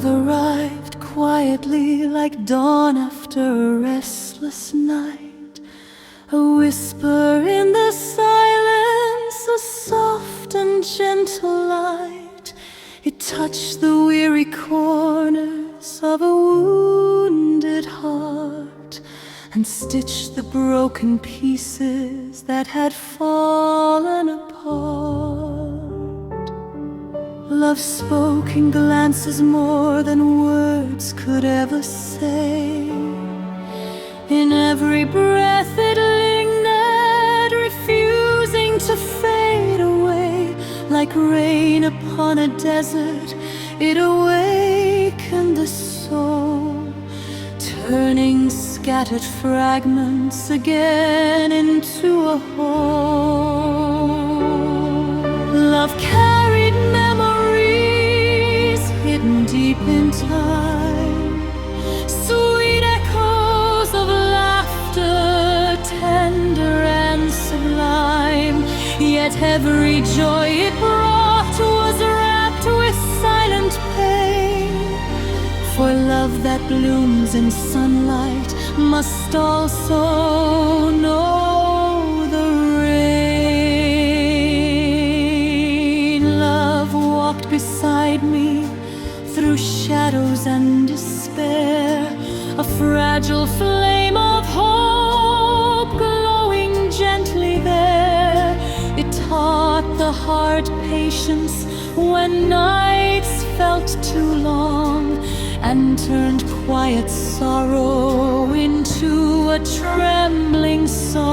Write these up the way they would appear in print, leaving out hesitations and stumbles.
arrived quietly like dawn after a restless night. A whisper in the silence, a soft and gentle light. It touched the weary corners of a wounded heart and stitched the broken pieces that had fallen apart. Love spoke in glances more than words could ever say. In every breath it lingered, refusing to fade away. Like rain upon a desert, it awakened the soul, turning scattered fragments again into a whole. Love carried memories hidden deep in time, sweet echoes of laughter, tender and sublime. Yet every joy it brought was wrapped with silent pain. For love that blooms in sunlight must also know the rain. Love walked beside me through shadows and despair, a fragile flame of hope glowing gently there. It taught the heart patience when nights felt too long, and turned quiet sorrow into a trembling song.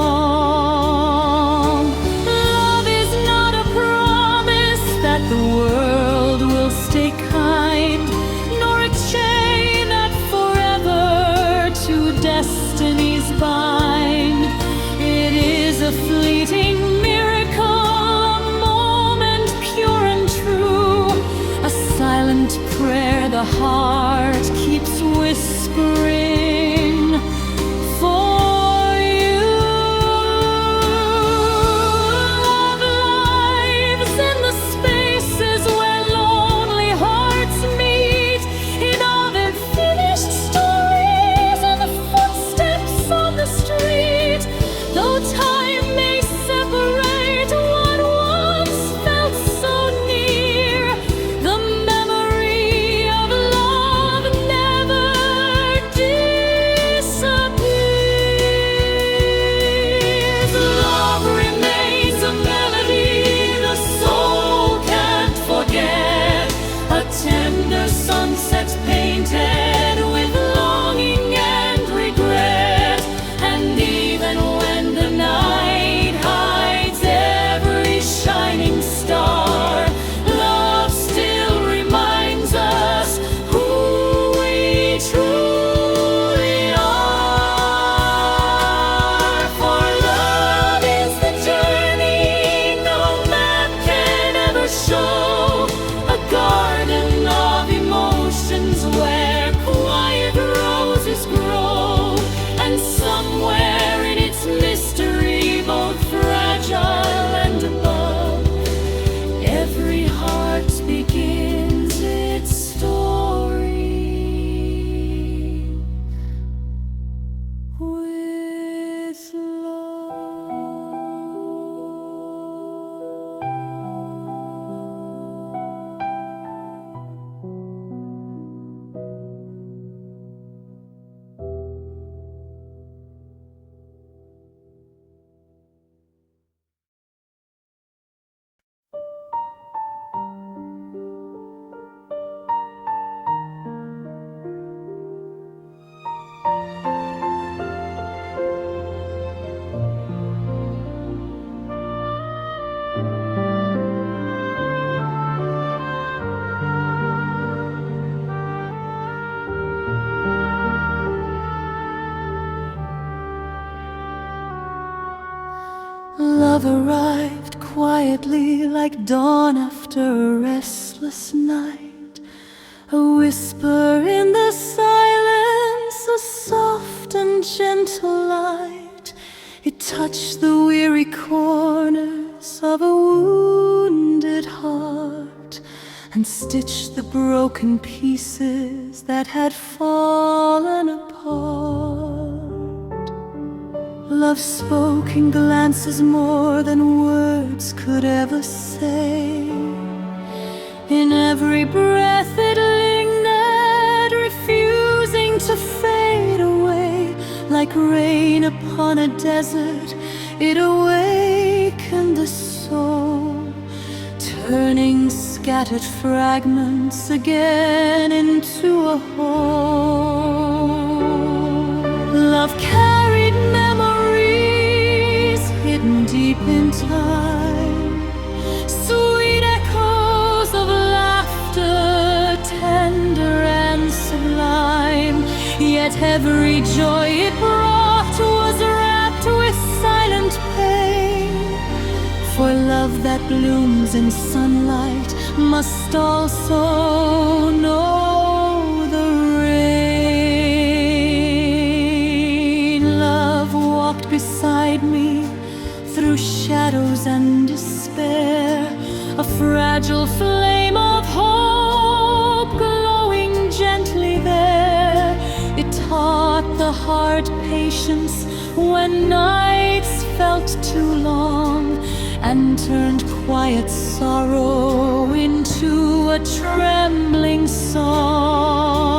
Love is not a promise that the world will stay kind, nor a chain that forever to destinies bind. It is a fleeting miracle, a moment pure and true, a silent prayer the heart keeps whispering for you. Love lives in the spaces where lonely hearts meet, in all their finished stories and the footsteps on the street. Though time may separate what once felt so near, the memory of love never disappears. Love remains a melody the soul can't forget, a tender sunset painted with longing and regret. And even when the night hides every shining star, love still reminds us who we truly are. For love is the journey no map can ever show, a garden of emotions where quiet roses grow. And somewhere in its mystery, both fragile and above, every heart begins its story with love. Love arrived quietly like dawn after a restless night. A whisper in the silence, a soft and gentle light. It touched the weary corners of a wounded heart and stitched the broken pieces that had fallen apart. Love spoke in glances more than words could ever say. In every breath it lingered, refusing to fade away. Like rain upon a desert, it awakened the soul, turning scattered fragments again into a whole. Love carried memories hidden deep in time, sweet echoes of laughter, tender and sublime. Yet every joy it brought was wrapped with silent pain. For love that blooms in sunlight must also know the rain. Love walked beside me through shadows and despair, a fragile flame of hope glowing gently there. It taught the heart patience when nights felt too long, and turned quiet sorrow into a trembling song.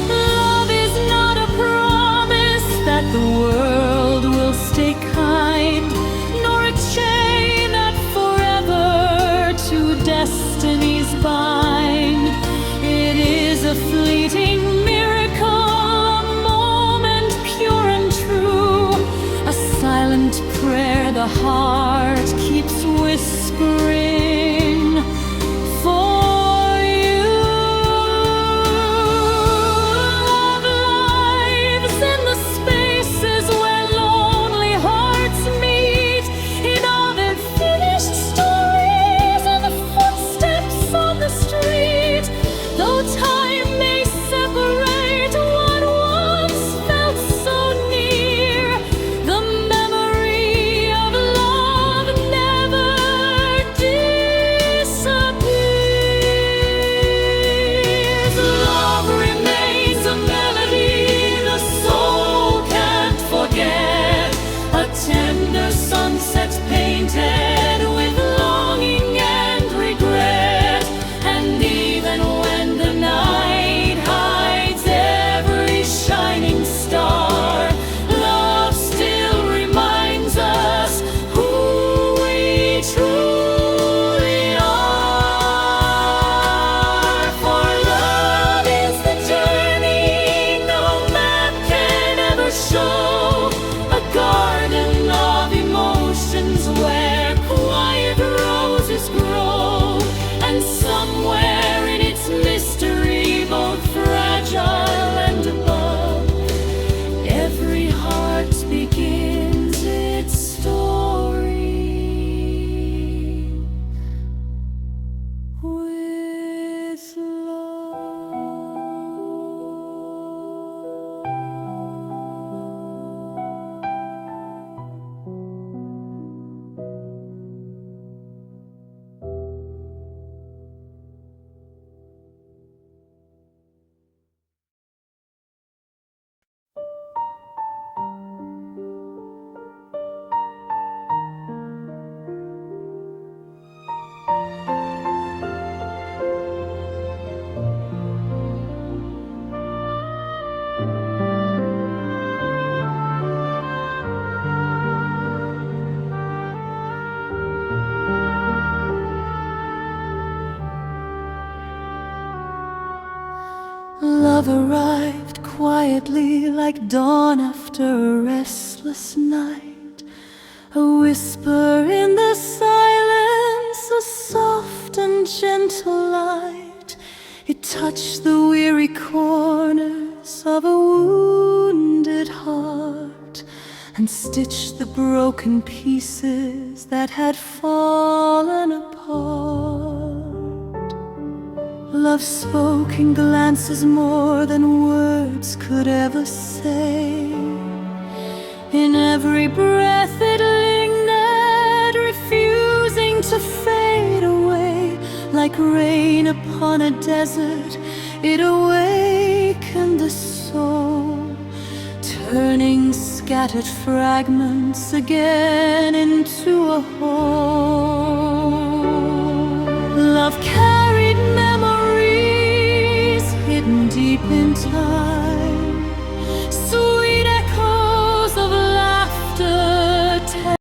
Love is not a promise that the world will stay kind, nor a chain that forever to destinies bind. It is a fleeting miracle, a moment pure and true, a silent prayer the heart keeps whispering for you. Love lives in the spaces where lonely hearts meet, in all their finished stories and the footsteps on the street. Though time may separate what once felt so near, the memory of love never disappears. Love remains a melody the soul can't forget, a tender sunset painted with longing and regret. And even when the night hides every shining star, love still reminds us who we truly are. For love is the journey no map can ever show, a garden of emotions where quiet roses grow. And somewhere in its mystery, both fragile and above, every heart begins its story with love. Love arrived quietly like dawn after a restless night, a whisper in the silence, a soft and gentle light. It touched the weary corners of a wounded heart, and stitched the broken pieces that had fallen apart. Love spoke in glances more than words could ever say. In every breath it lingered, refusing to fade away. Like like rain upon a desert, it awakened the soul, turning scattered fragments again into a whole.